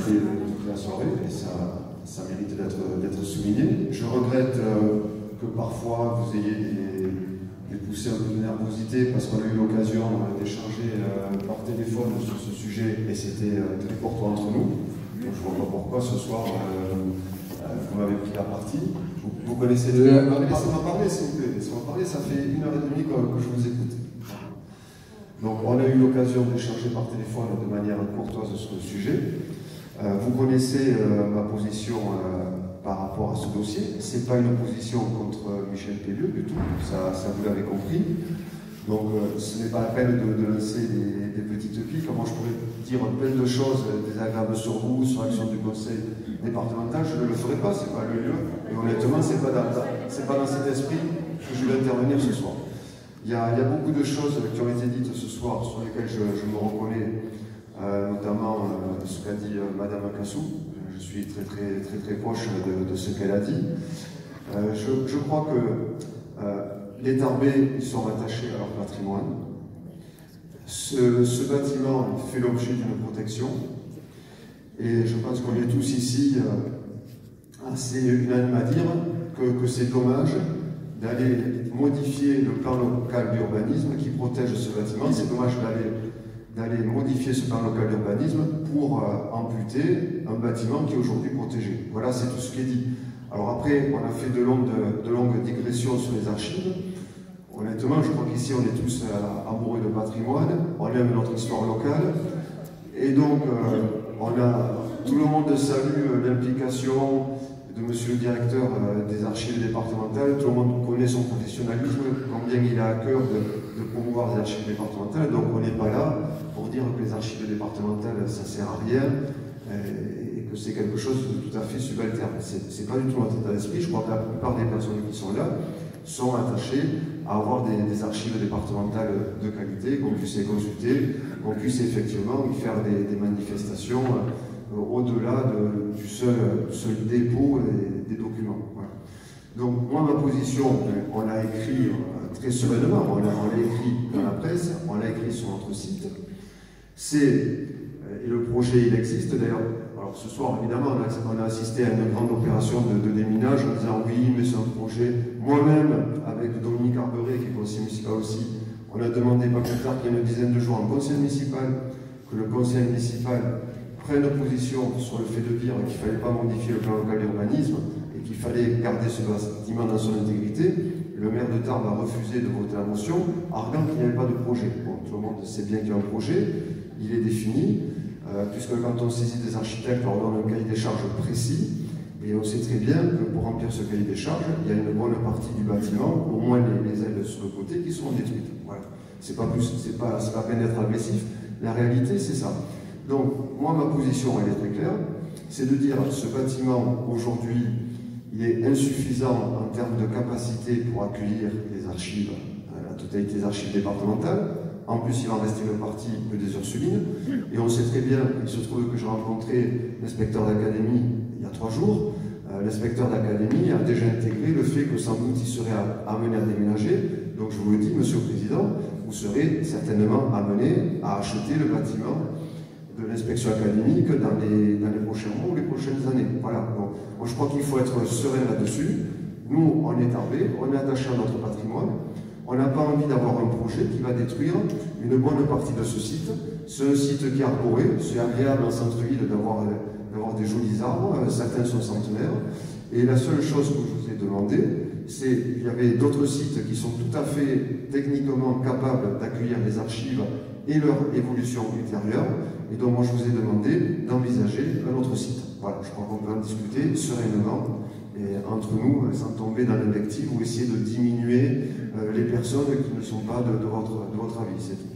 qualité de toute la soirée, et ça mérite d'être souligné. Je regrette que parfois vous ayez des poussées un peu de nervosité, parce qu'on a eu l'occasion d'échanger par téléphone sur ce sujet, et c'était très courtois entre nous. Donc je ne vois pas pourquoi ce soir vous m'avez pris la partie. Vous connaissez laissez-moi parler, s'il vous plaît. Laissez-moi parler, ça fait 1h30 que je vous écoute. Donc on a eu l'occasion d'échanger par téléphone de manière courtoise sur le sujet. Vous connaissez ma position par rapport à ce dossier. Ce n'est pas une opposition contre Michel Pellieu du tout, ça vous l'avez compris. Donc ce n'est pas la peine de lancer des petites piques. Moi je pourrais dire plein de choses désagréables sur vous, sur l'action du conseil départemental. Je ne le ferai pas, ce n'est pas le lieu. Et honnêtement, ce n'est pas dans cet esprit que je vais intervenir ce soir. Il y a beaucoup de choses qui ont été dites ce soir sur lesquelles je me reconnais, notamment ce qu'a dit Madame Cassou. Je suis très proche de ce qu'elle a dit. Je crois que les Tarbais, ils sont attachés à leur patrimoine. Ce bâtiment fait l'objet d'une protection. Et je pense qu'on est tous ici assez unanimes à dire que c'est dommage d'aller modifier le plan local d'urbanisme qui protège ce bâtiment. C'est dommage d'aller modifier ce plan local d'urbanisme pour amputer un bâtiment qui est aujourd'hui protégé. Voilà, c'est tout ce qui est dit. Alors après, on a fait de longues digressions sur les archives. Honnêtement, je crois qu'ici, on est tous amoureux de patrimoine, on aime notre histoire locale, et donc tout le monde salue l'implication de monsieur le directeur des archives départementales. Tout le monde connaît son professionnalisme, combien il a à cœur de promouvoir les archives départementales. Donc on n'est pas là pour dire que les archives départementales, ça ne sert à rien et que c'est quelque chose de tout à fait subalterne. Ce n'est pas du tout notre état d'esprit. Je crois que la plupart des personnes qui sont là sont attachées à avoir des archives départementales de qualité, qu'on puisse les consulter, qu'on puisse effectivement y faire des manifestations au-delà du seul dépôt des documents. Voilà. Donc moi, ma position, on l'a écrit très sereinement, on l'a écrit dans la presse, on l'a écrit sur notre site, et le projet il existe d'ailleurs. Alors ce soir, évidemment, on a assisté à une grande opération de déminage en disant oui, mais c'est un projet. Moi-même, avec Dominique Arberet, qui est conseiller municipal aussi, on a demandé pas plus tard qu'il y a une dizaine de jours en conseil municipal que le conseil municipal prenne position sur le fait de dire qu'il ne fallait pas modifier le plan local d'urbanisme et qu'il fallait garder ce bâtiment dans son intégrité. Le maire de Tarbes a refusé de voter la motion, arguant qu'il n'y avait pas de projet. Bon, tout le monde sait bien qu'il y a un projet, il est défini, puisque quand on saisit des architectes, on leur donne un cahier des charges précis, et on sait très bien que pour remplir ce cahier des charges, il y a une bonne partie du bâtiment, au moins les ailes sur le côté, qui seront détruites. Voilà. C'est pas peine d'être agressif, la réalité c'est ça. Donc, moi, ma position, elle est très claire, c'est de dire que ce bâtiment, aujourd'hui, il est insuffisant en termes de capacité pour accueillir les archives, la totalité des archives départementales. En plus, il va en rester une partie que des Ursulines. Et on sait très bien, il se trouve que j'ai rencontré l'inspecteur d'académie il y a 3 jours. L'inspecteur d'académie a déjà intégré le fait que sans doute il serait amené à déménager. Donc je vous le dis, Monsieur le Président, vous serez certainement amené à acheter le bâtiment de l'inspection académique dans les prochains mois ou les prochaines années. Voilà. Donc, moi, je crois qu'il faut être serein là-dessus. Nous, on est Tarbais, on est attaché à notre patrimoine. On n'a pas envie d'avoir un projet qui va détruire une bonne partie de ce site. C'est un site qui est arboré, c'est agréable en centre-ville d'avoir des jolis arbres, certains sont centenaires. Et la seule chose que je vous ai demandé, c'est qu'il y avait d'autres sites qui sont tout à fait techniquement capables d'accueillir les archives et leur évolution ultérieure. Et donc moi je vous ai demandé d'envisager un autre site. Voilà, je crois qu'on peut en discuter sereinement et entre nous, sans tomber dans l'invective ou essayer de diminuer les personnes qui ne sont pas de votre avis, c'est tout.